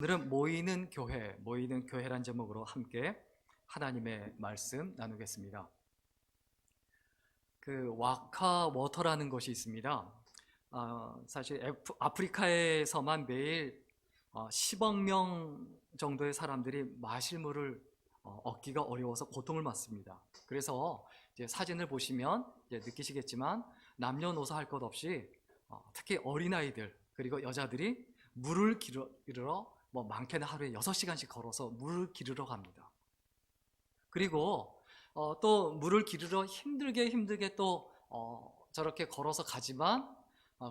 오늘은 모이는 교회란 제목으로 함께 하나님의 말씀 나누겠습니다. 그 와카 워터라는 것이 있습니다. 사실 아프리카에서만 매일 10억 명 정도의 사람들이 마실 물을 얻기가 어려워서 고통을 받습니다. 그래서 이제 사진을 보시면 이제 느끼시겠지만 남녀노소 할 것 없이 특히 어린아이들 그리고 여자들이 물을 기르러 많게는 하루에 6시간씩 걸어서 물을 기르러 갑니다. 그리고 또 물을 기르러 힘들게 또 저렇게 걸어서 가지만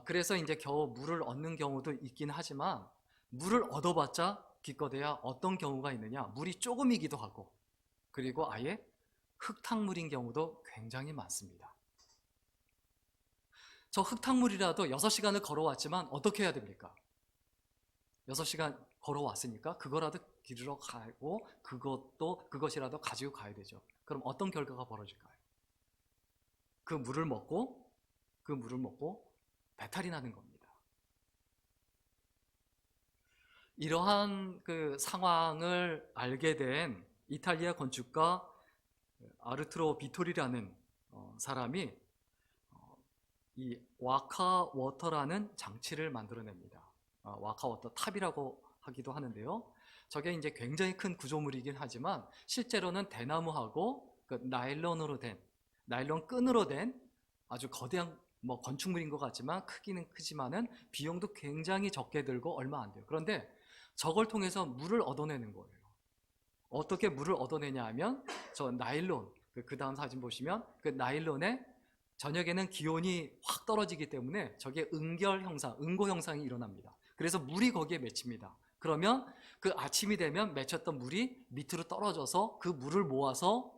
그래서 이제 겨우 물을 얻는 경우도 있긴 하지만 물을 얻어봤자 기껏해야 어떤 경우가 있느냐, 물이 조금이기도 하고 그리고 아예 흙탕물인 경우도 굉장히 많습니다. 저 흙탕물이라도 6시간을 걸어왔지만 어떻게 해야 됩니까? 6시간 걸어왔으니까 그거라도 기르러 가고 그것이라도 가지고 가야 되죠. 그럼 어떤 결과가 벌어질까요? 그 물을 먹고 배탈이 나는 겁니다. 이러한 그 상황을 알게 된 이탈리아 건축가 아르투로 비토리라는 사람이 이 와카 워터라는 장치를 만들어냅니다. 와카 워터 탑이라고 하기도 하는데요. 저게 이제 굉장히 큰 구조물이긴 하지만 실제로는 대나무하고 그 나일론 끈으로 된 아주 거대한 건축물인 것 같지만 크기는 크지만은 비용도 굉장히 적게 들고 얼마 안 돼요. 그런데 저걸 통해서 물을 얻어내는 거예요. 어떻게 물을 얻어내냐 하면 저 나일론, 그 다음 사진 보시면 그 나일론에 저녁에는 기온이 확 떨어지기 때문에 저게 응고 현상이 일어납니다. 그래서 물이 거기에 맺힙니다. 그러면 그 아침이 되면 맺혔던 물이 밑으로 떨어져서 그 물을 모아서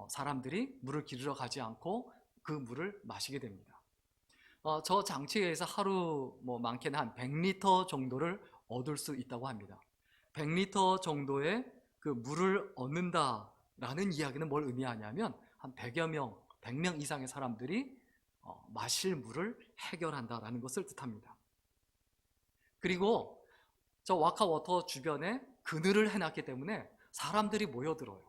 사람들이 물을 기르러 가지 않고 그 물을 마시게 됩니다. 저 장치에 의해서 하루 많게는 한 100리터 정도를 얻을 수 있다고 합니다. 100리터 정도의 그 물을 얻는다라는 이야기는 뭘 의미하냐면 한 100명 이상의 사람들이 마실 물을 해결한다라는 것을 뜻합니다. 그리고 저 와카워터 주변에 그늘을 해놨기 때문에 사람들이 모여들어요.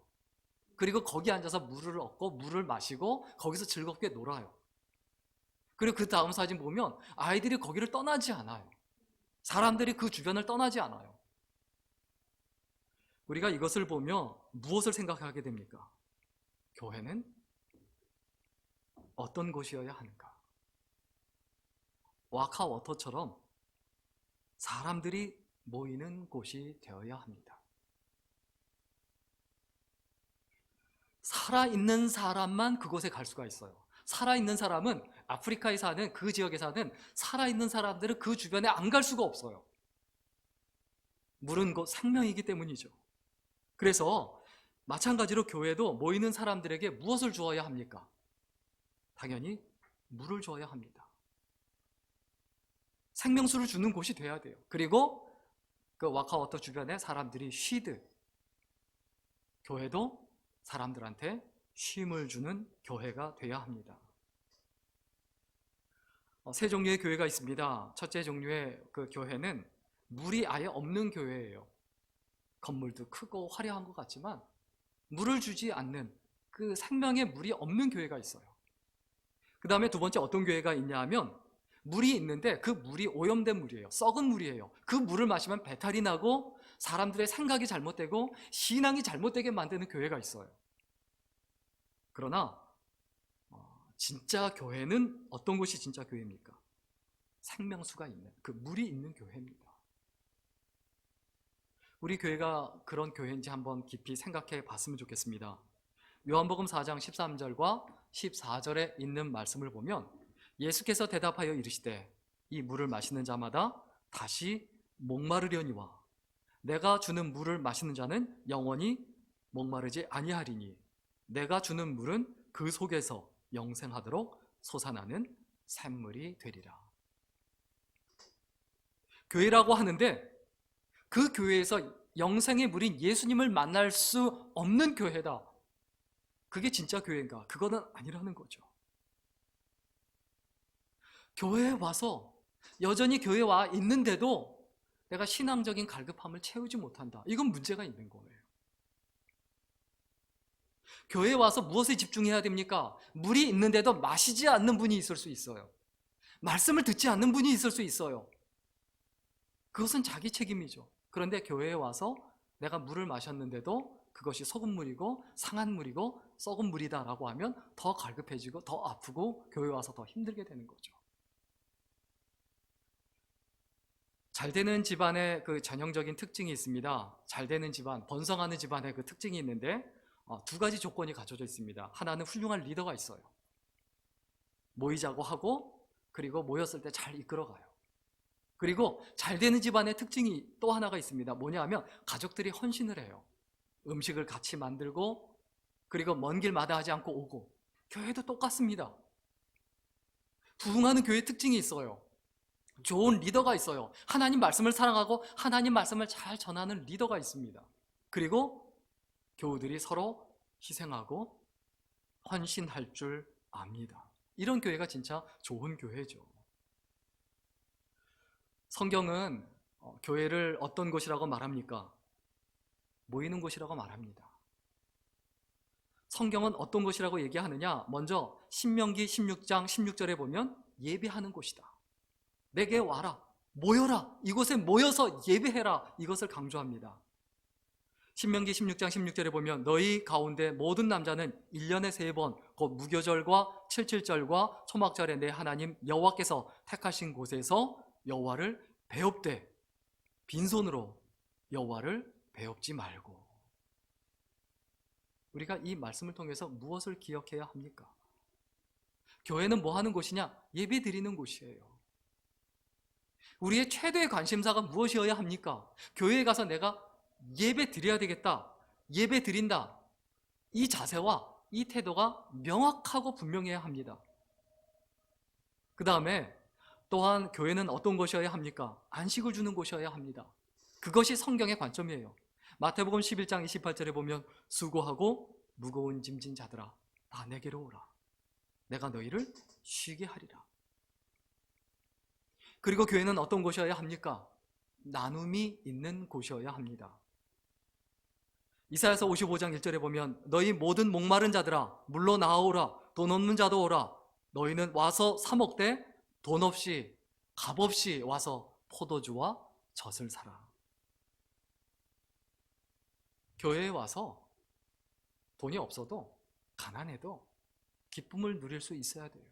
그리고 거기 앉아서 물을 얻고 물을 마시고 거기서 즐겁게 놀아요. 그리고 그 다음 사진 보면 아이들이 거기를 떠나지 않아요. 사람들이 그 주변을 떠나지 않아요. 우리가 이것을 보며 무엇을 생각하게 됩니까? 교회는 어떤 곳이어야 하는가? 와카워터처럼 사람들이 모이는 곳이 되어야 합니다. 살아있는 사람만 그곳에 갈 수가 있어요. 살아있는 사람은 아프리카에 사는 그 지역에 사는 살아있는 사람들은 그 주변에 안 갈 수가 없어요. 물은 곧 생명이기 때문이죠. 그래서 마찬가지로 교회도 모이는 사람들에게 무엇을 주어야 합니까? 당연히 물을 주어야 합니다. 생명수를 주는 곳이 돼야 돼요. 그리고 그 와카워터 주변에 사람들이 교회도 사람들한테 쉼을 주는 교회가 돼야 합니다. 세 종류의 교회가 있습니다. 첫째 종류의 그 교회는 물이 아예 없는 교회예요. 건물도 크고 화려한 것 같지만 물을 주지 않는 그 생명의 물이 없는 교회가 있어요. 그 다음에 두 번째 어떤 교회가 있냐 하면 물이 있는데 그 물이 오염된 물이에요. 썩은 물이에요. 그 물을 마시면 배탈이 나고 사람들의 생각이 잘못되고 신앙이 잘못되게 만드는 교회가 있어요. 그러나 진짜 교회는 어떤 곳이 진짜 교회입니까? 생명수가 있는, 그 물이 있는 교회입니다. 우리 교회가 그런 교회인지 한번 깊이 생각해 봤으면 좋겠습니다. 요한복음 4장 13절과 14절에 있는 말씀을 보면 예수께서 대답하여 이르시되 이 물을 마시는 자마다 다시 목마르려니와 내가 주는 물을 마시는 자는 영원히 목마르지 아니하리니 내가 주는 물은 그 속에서 영생하도록 솟아나는 샘물이 되리라. 교회라고 하는데 그 교회에서 영생의 물인 예수님을 만날 수 없는 교회다. 그게 진짜 교회인가? 그거는 아니라는 거죠. 교회에 와서 여전히 교회에 와 있는데도 내가 신앙적인 갈급함을 채우지 못한다. 이건 문제가 있는 거예요. 교회에 와서 무엇에 집중해야 됩니까? 물이 있는데도 마시지 않는 분이 있을 수 있어요. 말씀을 듣지 않는 분이 있을 수 있어요. 그것은 자기 책임이죠. 그런데 교회에 와서 내가 물을 마셨는데도 그것이 소금 물이고 상한 물이고 썩은 물이다라고 하면 더 갈급해지고 더 아프고 교회에 와서 더 힘들게 되는 거죠. 잘 되는 집안의 그 전형적인 특징이 있습니다. 잘 되는 집안, 번성하는 집안의 그 특징이 있는데 두 가지 조건이 갖춰져 있습니다. 하나는 훌륭한 리더가 있어요. 모이자고 하고 그리고 모였을 때 잘 이끌어가요. 그리고 잘 되는 집안의 특징이 또 하나가 있습니다. 뭐냐 하면 가족들이 헌신을 해요. 음식을 같이 만들고 그리고 먼 길 마다하지 않고 오고. 교회도 똑같습니다. 부흥하는 교회 특징이 있어요. 좋은 리더가 있어요. 하나님 말씀을 사랑하고 하나님 말씀을 잘 전하는 리더가 있습니다. 그리고 교우들이 서로 희생하고 헌신할 줄 압니다. 이런 교회가 진짜 좋은 교회죠. 성경은 교회를 어떤 곳이라고 말합니까? 모이는 곳이라고 말합니다. 성경은 어떤 곳이라고 얘기하느냐? 먼저 신명기 16장 16절에 보면 예배하는 곳이다. 내게 와라, 모여라, 이곳에 모여서 예배해라, 이것을 강조합니다. 신명기 16장 16절에 보면 너희 가운데 모든 남자는 1년에 3번 곧 무교절과 칠칠절과 초막절에 내 하나님 여호와께서 택하신 곳에서 여호와를 배웁되 빈손으로 여호와를 배웁지 말고. 우리가 이 말씀을 통해서 무엇을 기억해야 합니까? 교회는 뭐 하는 곳이냐? 예배 드리는 곳이에요. 우리의 최대의 관심사가 무엇이어야 합니까? 교회에 가서 내가 예배 드려야 되겠다, 예배 드린다, 이 자세와 이 태도가 명확하고 분명해야 합니다. 그 다음에 또한 교회는 어떤 곳이어야 합니까? 안식을 주는 곳이어야 합니다. 그것이 성경의 관점이에요. 마태복음 11장 28절에 보면 수고하고 무거운 짐진 자들아 다 내게로 오라, 내가 너희를 쉬게 하리라. 그리고 교회는 어떤 곳이어야 합니까? 나눔이 있는 곳이어야 합니다. 이사야서 55장 1절에 보면 너희 모든 목마른 자들아 물러 나아오라, 돈 없는 자도 오라, 너희는 와서 사 먹되 돈 없이 값 없이 와서 포도주와 젖을 사라. 교회에 와서 돈이 없어도 가난해도 기쁨을 누릴 수 있어야 돼요.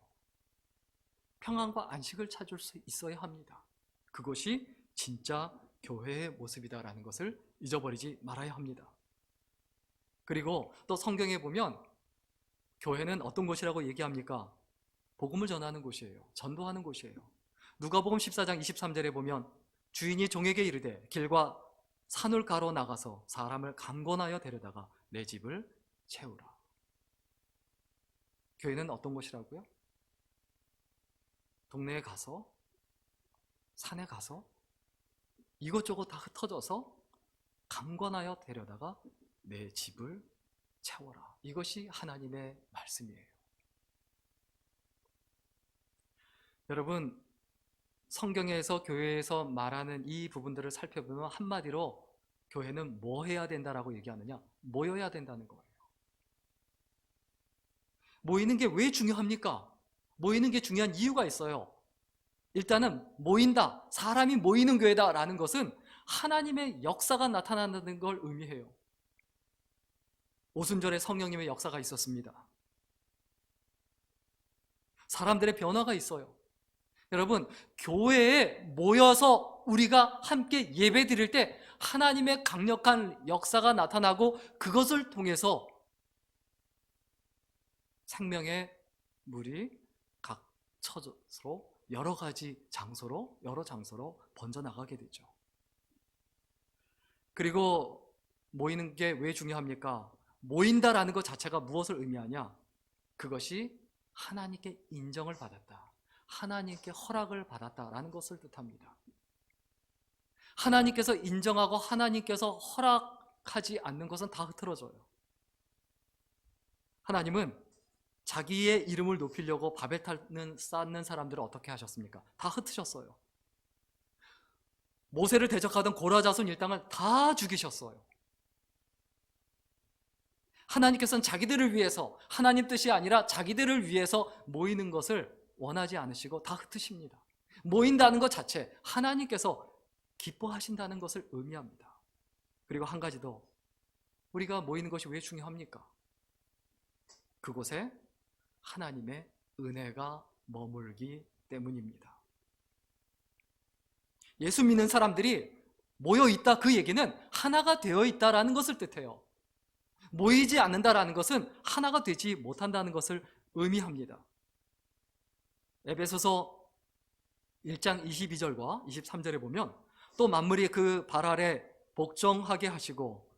평안과 안식을 찾을 수 있어야 합니다. 그것이 진짜 교회의 모습이다라는 것을 잊어버리지 말아야 합니다. 그리고 또 성경에 보면 교회는 어떤 곳이라고 얘기합니까? 복음을 전하는 곳이에요. 전도하는 곳이에요. 누가복음 14장 23절에 보면 주인이 종에게 이르되 길과 산을 가로 나가서 사람을 강권하여 데려다가 내 집을 채우라. 교회는 어떤 곳이라고요? 동네에 가서, 산에 가서 이것저것 다 흩어져서 강권하여 데려다가 내 집을 채워라. 이것이 하나님의 말씀이에요. 여러분, 성경에서 교회에서 말하는 이 부분들을 살펴보면 한마디로 교회는 뭐 해야 된다라고 얘기하느냐? 모여야 된다는 거예요. 모이는 게 왜 중요합니까? 모이는 게 중요한 이유가 있어요. 일단은 모인다, 사람이 모이는 교회다라는 것은 하나님의 역사가 나타난다는 걸 의미해요. 오순절에 성령님의 역사가 있었습니다. 사람들의 변화가 있어요. 여러분, 교회에 모여서 우리가 함께 예배 드릴 때 하나님의 강력한 역사가 나타나고 그것을 통해서 생명의 물이 각 처소로 여러 장소로 번져나가게 되죠. 그리고 모이는 게 왜 중요합니까? 모인다라는 것 자체가 무엇을 의미하냐? 그것이 하나님께 인정을 받았다, 하나님께 허락을 받았다라는 것을 뜻합니다. 하나님께서 인정하고 하나님께서 허락하지 않는 것은 다 흐트러져요. 하나님은 자기의 이름을 높이려고 바벨탑을 쌓는 사람들을 어떻게 하셨습니까? 다 흩으셨어요. 모세를 대적하던 고라 자손 일당을 다 죽이셨어요. 하나님께서는 자기들을 위해서, 하나님 뜻이 아니라 자기들을 위해서 모이는 것을 원하지 않으시고 다 흩으십니다. 모인다는 것 자체 하나님께서 기뻐하신다는 것을 의미합니다. 그리고 한 가지 더, 우리가 모이는 것이 왜 중요합니까? 그곳에 하나님의 은혜가 머물기 때문입니다. 예수 믿는 사람들이 모여 있다, 그 얘기는 하나가 되어 있다라는 것을 뜻해요. 모이지 않는다라는 것은 하나가 되지 못한다는 것을 의미합니다. 에베소서 1장 22절과 23절에 보면 또 만물이 그 발 아래 복종하게 하시고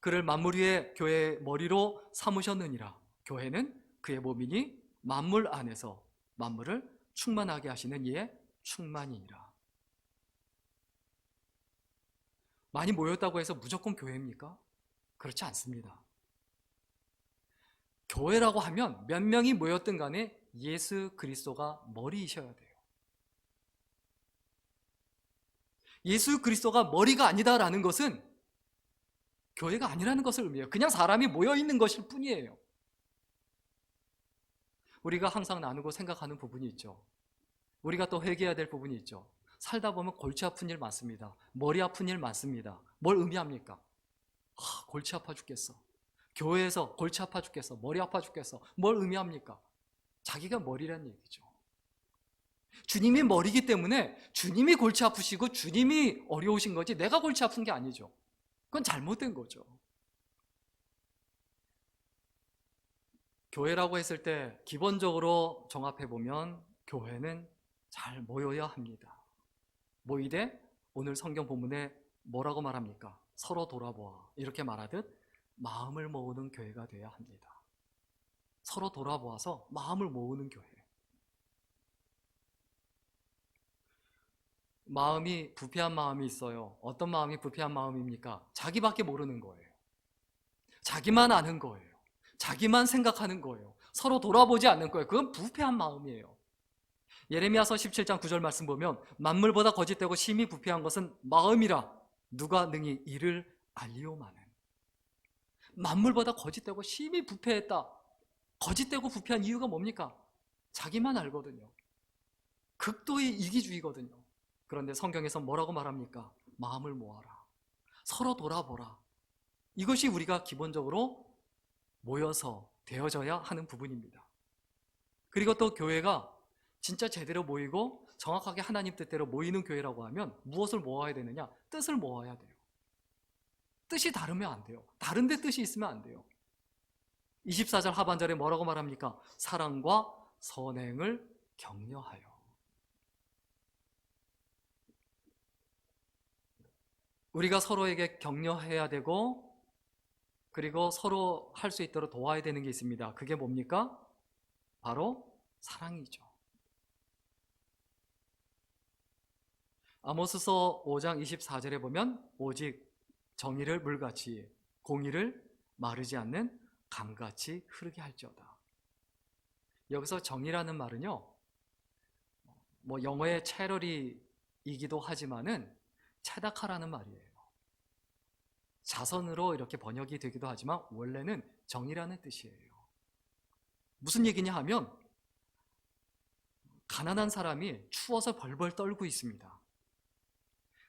그를 만물 위에 교회의 머리로 삼으셨느니라. 교회는 그의 몸이니 만물 안에서 만물을 충만하게 하시는 이의 충만이니라. 많이 모였다고 해서 무조건 교회입니까? 그렇지 않습니다. 교회라고 하면 몇 명이 모였든 간에 예수 그리스도가 머리이셔야 돼요. 예수 그리스도가 머리가 아니다라는 것은 교회가 아니라는 것을 의미해요. 그냥 사람이 모여있는 것일 뿐이에요. 우리가 항상 나누고 생각하는 부분이 있죠. 우리가 또 회개해야 될 부분이 있죠. 살다 보면 골치 아픈 일 많습니다. 머리 아픈 일 많습니다. 뭘 의미합니까? 골치 아파 죽겠어. 교회에서 골치 아파 죽겠어. 머리 아파 죽겠어. 뭘 의미합니까? 자기가 머리란 얘기죠. 주님이 머리이기 때문에 주님이 골치 아프시고 주님이 어려우신 거지 내가 골치 아픈 게 아니죠. 그건 잘못된 거죠. 교회라고 했을 때 기본적으로 종합해보면 교회는 잘 모여야 합니다. 모이되 오늘 성경 본문에 뭐라고 말합니까? 서로 돌아보아 이렇게 말하듯 마음을 모으는 교회가 되어야 합니다. 서로 돌아보아서 마음을 모으는 교회. 마음이 부패한 마음이 있어요. 어떤 마음이 부패한 마음입니까? 자기밖에 모르는 거예요. 자기만 아는 거예요. 자기만 생각하는 거예요. 서로 돌아보지 않는 거예요. 그건 부패한 마음이에요. 예레미야서 17장 9절 말씀 보면 만물보다 거짓되고 심히 부패한 것은 마음이라 누가 능히 이를 알리오마는. 만물보다 거짓되고 심히 부패했다. 거짓되고 부패한 이유가 뭡니까? 자기만 알거든요. 극도의 이기주의거든요. 그런데 성경에서 뭐라고 말합니까? 마음을 모아라. 서로 돌아보라. 이것이 우리가 기본적으로 모여서 되어져야 하는 부분입니다. 그리고 또 교회가 진짜 제대로 모이고 정확하게 하나님 뜻대로 모이는 교회라고 하면 무엇을 모아야 되느냐? 뜻을 모아야 돼요. 뜻이 다르면 안 돼요. 다른데 뜻이 있으면 안 돼요. 24절 하반절에 뭐라고 말합니까? 사랑과 선행을 격려하여. 우리가 서로에게 격려해야 되고 그리고 서로 할 수 있도록 도와야 되는 게 있습니다. 그게 뭡니까? 바로 사랑이죠. 아모스서 5장 24절에 보면 오직 정의를 물같이 공의를 마르지 않는 강같이 흐르게 할지어다. 여기서 정의라는 말은요, 뭐 영어의 체러리이기도 하지만은 체다카라는 말이에요. 자선으로 이렇게 번역이 되기도 하지만 원래는 정의라는 뜻이에요. 무슨 얘기냐 하면 가난한 사람이 추워서 벌벌 떨고 있습니다.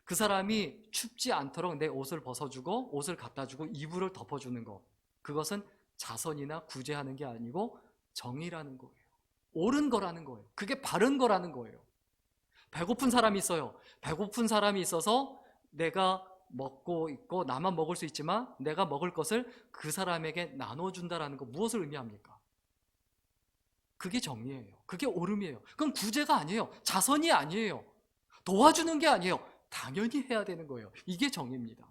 그 사람이 춥지 않도록 내 옷을 벗어주고 옷을 갖다주고 이불을 덮어주는 것, 그것은 자선이나 구제하는 게 아니고 정의라는 거예요. 옳은 거라는 거예요. 그게 바른 거라는 거예요. 배고픈 사람이 있어요. 배고픈 사람이 있어서 내가 먹고 있고 나만 먹을 수 있지만 내가 먹을 것을 그 사람에게 나눠준다라는 거 무엇을 의미합니까? 그게 정의예요. 그게 옳음이에요. 그건 구제가 아니에요. 자선이 아니에요. 도와주는 게 아니에요. 당연히 해야 되는 거예요. 이게 정의입니다.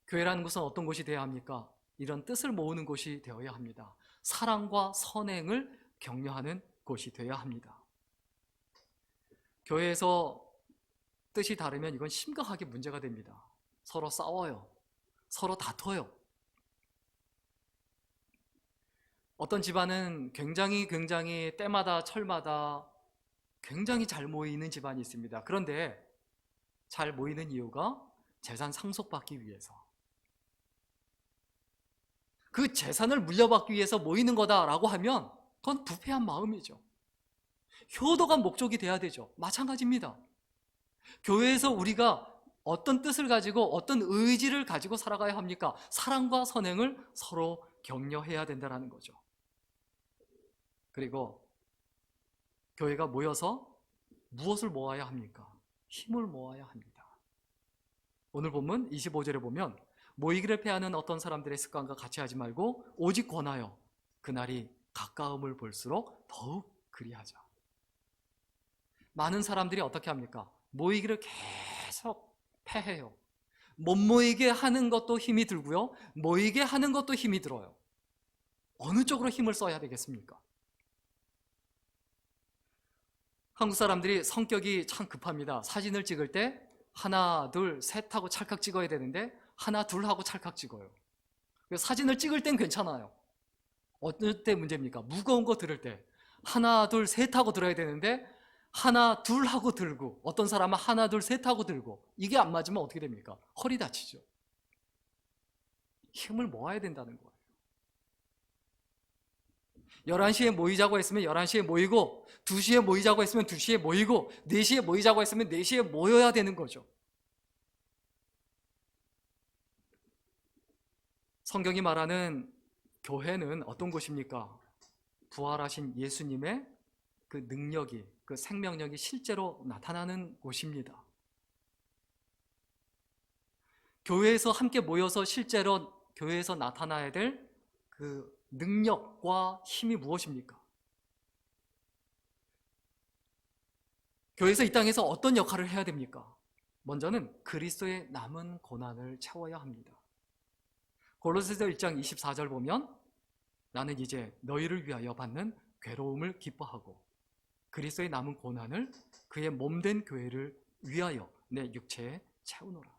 교회라는 곳은 어떤 곳이 되어야 합니까? 이런 뜻을 모으는 곳이 되어야 합니다. 사랑과 선행을 격려하는 곳이 되어야 합니다. 교회에서 뜻이 다르면 이건 심각하게 문제가 됩니다. 서로 싸워요. 서로 다퉈요. 어떤 집안은 굉장히 때마다 철마다 굉장히 잘 모이는 집안이 있습니다. 그런데 잘 모이는 이유가 재산 상속받기 위해서. 그 재산을 물려받기 위해서 모이는 거다라고 하면 그건 부패한 마음이죠. 효도가 목적이 돼야 되죠. 마찬가지입니다. 교회에서 우리가 어떤 뜻을 가지고 어떤 의지를 가지고 살아가야 합니까? 사랑과 선행을 서로 격려해야 된다는 거죠. 그리고 교회가 모여서 무엇을 모아야 합니까? 힘을 모아야 합니다. 오늘 본문 25절에 보면 모이기를 패하는 어떤 사람들의 습관과 같이 하지 말고 오직 권하여 그날이 가까움을 볼수록 더욱 그리하자. 많은 사람들이 어떻게 합니까? 모이기를 계속 패해요. 못 모이게 하는 것도 힘이 들고요, 모이게 하는 것도 힘이 들어요. 어느 쪽으로 힘을 써야 되겠습니까? 한국 사람들이 성격이 참 급합니다. 사진을 찍을 때 하나, 둘, 셋 하고 찰칵 찍어야 되는데 하나, 둘 하고 찰칵 찍어요. 사진을 찍을 땐 괜찮아요. 어떨 때 문제입니까? 무거운 거 들을 때 하나, 둘, 셋 하고 들어야 되는데 하나, 둘 하고 들고, 어떤 사람은 하나, 둘, 셋 하고 들고, 이게 안 맞으면 어떻게 됩니까? 허리 다치죠. 힘을 모아야 된다는 거예요. 11시에 모이자고 했으면 11시에 모이고, 2시에 모이자고 했으면 2시에 모이고, 4시에 모이자고 했으면 4시에 모여야 되는 거죠. 성경이 말하는 교회는 어떤 곳입니까? 부활하신 예수님의 그 능력이, 그 생명력이 실제로 나타나는 곳입니다. 교회에서 함께 모여서 실제로 교회에서 나타나야 될 그 능력과 힘이 무엇입니까? 교회에서 이 땅에서 어떤 역할을 해야 됩니까? 먼저는 그리스도의 남은 고난을 채워야 합니다. 골로새서 1장 24절 보면 나는 이제 너희를 위하여 받는 괴로움을 기뻐하고 그리스도의 남은 고난을 그의 몸된 교회를 위하여 내 육체에 채우노라.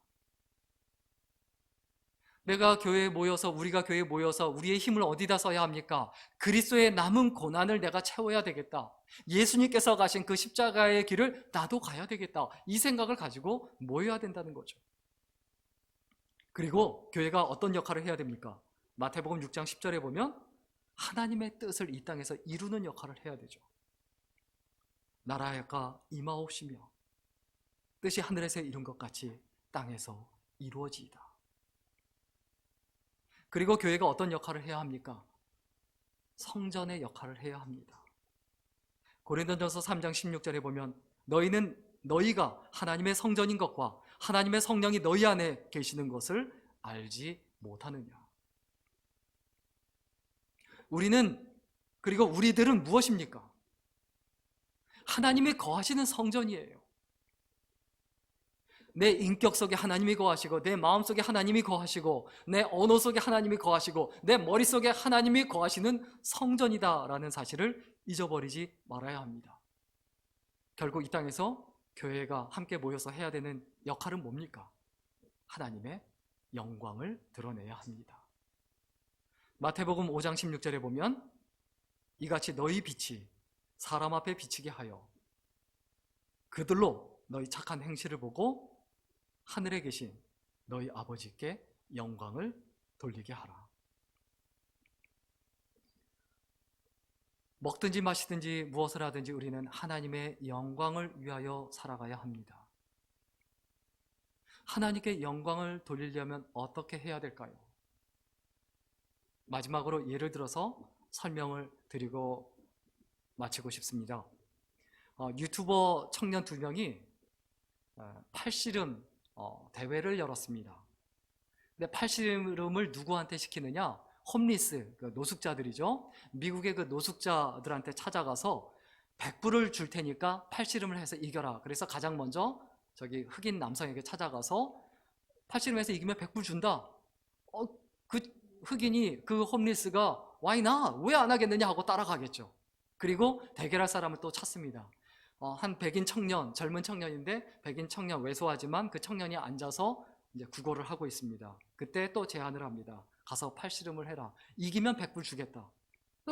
내가 교회에 모여서, 우리가 교회에 모여서 우리의 힘을 어디다 써야 합니까? 그리스도의 남은 고난을 내가 채워야 되겠다. 예수님께서 가신 그 십자가의 길을 나도 가야 되겠다. 이 생각을 가지고 모여야 된다는 거죠. 그리고 교회가 어떤 역할을 해야 됩니까? 마태복음 6장 10절에 보면 하나님의 뜻을 이 땅에서 이루는 역할을 해야 되죠. 나라가 임하옵시며 뜻이 하늘에서 이룬 것 같이 땅에서 이루어지이다. 그리고 교회가 어떤 역할을 해야 합니까? 성전의 역할을 해야 합니다. 고린도전서 3장 16절에 보면 너희가 하나님의 성전인 것과 하나님의 성령이 너희 안에 계시는 것을 알지 못하느냐. 그리고 우리들은 무엇입니까? 하나님이 거하시는 성전이에요. 내 인격 속에 하나님이 거하시고, 내 마음 속에 하나님이 거하시고, 내 언어 속에 하나님이 거하시고, 내 머릿속에 하나님이 거하시는 성전이다라는 사실을 잊어버리지 말아야 합니다. 결국 이 땅에서 교회가 함께 모여서 해야 되는 역할은 뭡니까? 하나님의 영광을 드러내야 합니다. 마태복음 5장 16절에 보면 이같이 너희 빛이 사람 앞에 비치게 하여 그들로 너희 착한 행실을 보고 하늘에 계신 너희 아버지께 영광을 돌리게 하라. 먹든지 마시든지 무엇을 하든지 우리는 하나님의 영광을 위하여 살아가야 합니다. 하나님께 영광을 돌리려면 어떻게 해야 될까요? 마지막으로 예를 들어서 설명을 드리고 마치고 싶습니다. 유튜버 청년 2명이 팔씨름 대회를 열었습니다. 근데 팔씨름을 누구한테 시키느냐? 홈리스, 그 노숙자들이죠. 미국의 그 노숙자들한테 찾아가서 100불을 줄 테니까 팔씨름을 해서 이겨라. 그래서 가장 먼저 저기 흑인 남성에게 찾아가서 팔씨름에서 이기면 100불 준다. 그 흑인이, 그 홈리스가 Why not? 왜 안 하겠느냐 하고 따라가겠죠. 그리고 대결할 사람을 또 찾습니다. 한 백인 청년, 젊은 청년인데 백인 청년, 왜소하지만 그 청년이 앉아서 이제 구걸을 하고 있습니다. 그때 또 제안을 합니다. 가서 팔씨름을 해라. 이기면 100불 주겠다.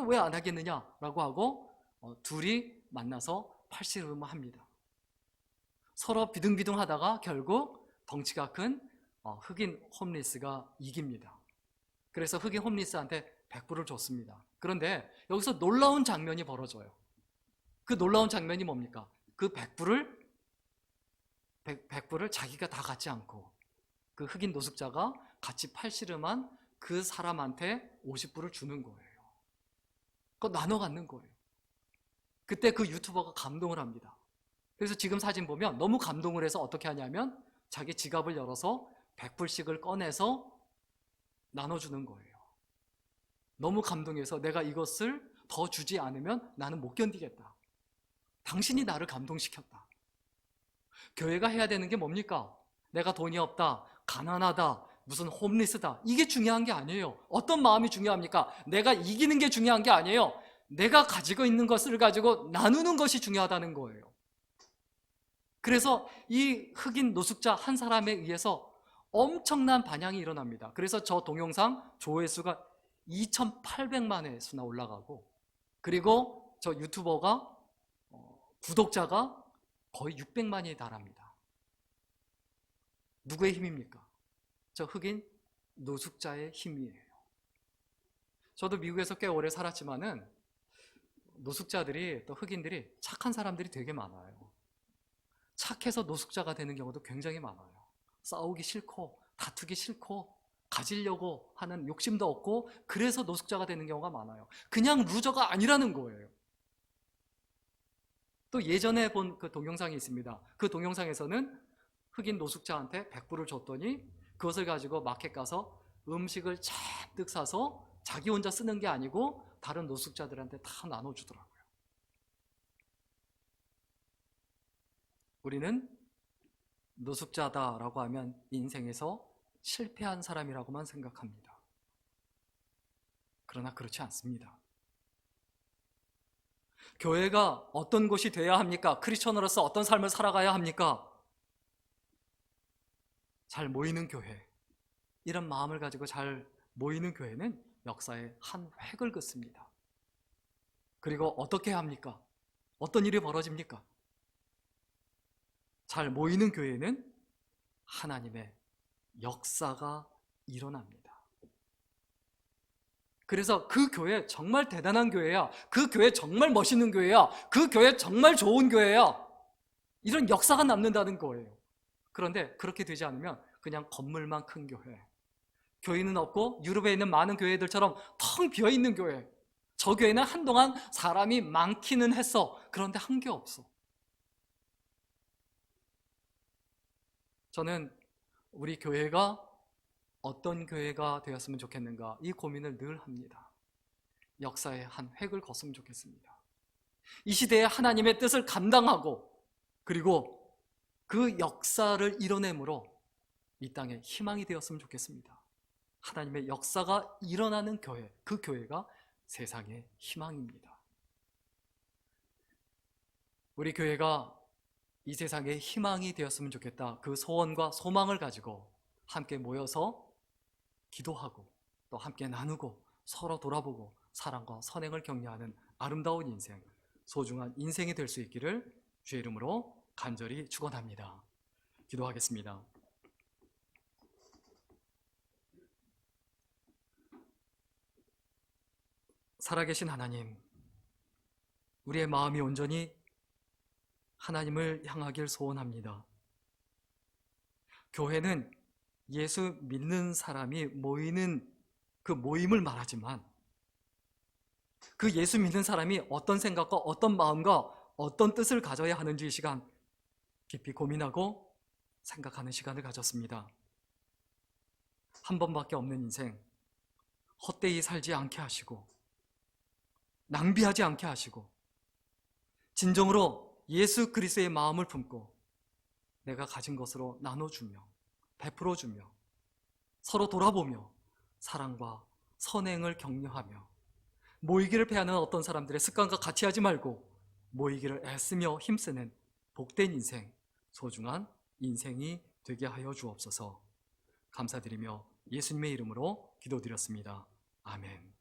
왜 안 하겠느냐라고 하고 둘이 만나서 팔씨름을 합니다. 서로 비등비등하다가 결국 덩치가 큰 흑인 홈리스가 이깁니다. 그래서 흑인 홈리스한테 100불을 줬습니다. 그런데 여기서 놀라운 장면이 벌어져요. 그 놀라운 장면이 뭡니까? 그 100불을 자기가 다 갖지 않고 그 흑인 노숙자가 같이 팔씨름한 그 사람한테 50불을 주는 거예요. 그거 나눠 갖는 거예요. 그때 그 유튜버가 감동을 합니다. 그래서 지금 사진 보면 너무 감동을 해서 어떻게 하냐면 자기 지갑을 열어서 100불씩을 꺼내서 나눠주는 거예요. 너무 감동해서 내가 이것을 더 주지 않으면 나는 못 견디겠다. 당신이 나를 감동시켰다. 교회가 해야 되는 게 뭡니까? 내가 돈이 없다, 가난하다, 무슨 홈리스다, 이게 중요한 게 아니에요. 어떤 마음이 중요합니까? 내가 이기는 게 중요한 게 아니에요. 내가 가지고 있는 것을 가지고 나누는 것이 중요하다는 거예요. 그래서 이 흑인 노숙자 한 사람에 의해서 엄청난 반향이 일어납니다. 그래서 저 동영상 조회수가 2,800만 회수나 올라가고, 그리고 저 유튜버가 구독자가 거의 600만이 달합니다. 누구의 힘입니까? 저 흑인 노숙자의 힘이에요. 저도 미국에서 꽤 오래 살았지만은 노숙자들이, 또 흑인들이 착한 사람들이 되게 많아요. 착해서 노숙자가 되는 경우도 굉장히 많아요. 싸우기 싫고 다투기 싫고 가지려고 하는 욕심도 없고, 그래서 노숙자가 되는 경우가 많아요. 그냥 루저가 아니라는 거예요. 또 예전에 본 그 동영상이 있습니다. 그 동영상에서는 흑인 노숙자한테 100불을 줬더니 그것을 가지고 마켓 가서 음식을 잔뜩 사서 자기 혼자 쓰는 게 아니고 다른 노숙자들한테 다 나눠주더라고요. 우리는 노숙자다라고 하면 인생에서 실패한 사람이라고만 생각합니다. 그러나 그렇지 않습니다. 교회가 어떤 곳이 되어야 합니까? 크리스천으로서 어떤 삶을 살아가야 합니까? 잘 모이는 교회, 이런 마음을 가지고 잘 모이는 교회는 역사의 한 획을 긋습니다. 그리고 어떻게 합니까? 어떤 일이 벌어집니까? 잘 모이는 교회는 하나님의 역사가 일어납니다. 그래서 그 교회 정말 대단한 교회야, 그 교회 정말 멋있는 교회야, 그 교회 정말 좋은 교회야, 이런 역사가 남는다는 거예요. 그런데 그렇게 되지 않으면 그냥 건물만 큰 교회, 교인은 없고 유럽에 있는 많은 교회들처럼 텅 비어있는 교회, 저 교회는 한동안 사람이 많기는 했어. 그런데 한 게 없어. 저는 우리 교회가 어떤 교회가 되었으면 좋겠는가, 이 고민을 늘 합니다. 역사의 한 획을 걷으면 좋겠습니다. 이 시대에 하나님의 뜻을 감당하고, 그리고 그 역사를 이뤄내므로 이 땅에 희망이 되었으면 좋겠습니다. 하나님의 역사가 일어나는 교회, 그 교회가 세상의 희망입니다. 우리 교회가 이 세상의 희망이 되었으면 좋겠다, 그 소원과 소망을 가지고 함께 모여서 기도하고 또 함께 나누고 서로 돌아보고 사랑과 선행을 격려하는 아름다운 인생, 소중한 인생이 될 수 있기를 주의 이름으로 간절히 축원합니다. 기도하겠습니다. 살아계신 하나님, 우리의 마음이 온전히 하나님을 향하길 소원합니다. 교회는 예수 믿는 사람이 모이는 그 모임을 말하지만, 그 예수 믿는 사람이 어떤 생각과 어떤 마음과 어떤 뜻을 가져야 하는지 이 시간 깊이 고민하고 생각하는 시간을 가졌습니다. 한 번밖에 없는 인생, 헛되이 살지 않게 하시고 낭비하지 않게 하시고 진정으로 예수 그리스도의 마음을 품고 내가 가진 것으로 나눠주며 베풀어주며 서로 돌아보며 사랑과 선행을 격려하며 모이기를 패하는 어떤 사람들의 습관과 같이 하지 말고 모이기를 애쓰며 힘쓰는 복된 인생, 소중한 인생이 되게 하여 주옵소서. 감사드리며 예수님의 이름으로 기도드렸습니다. 아멘.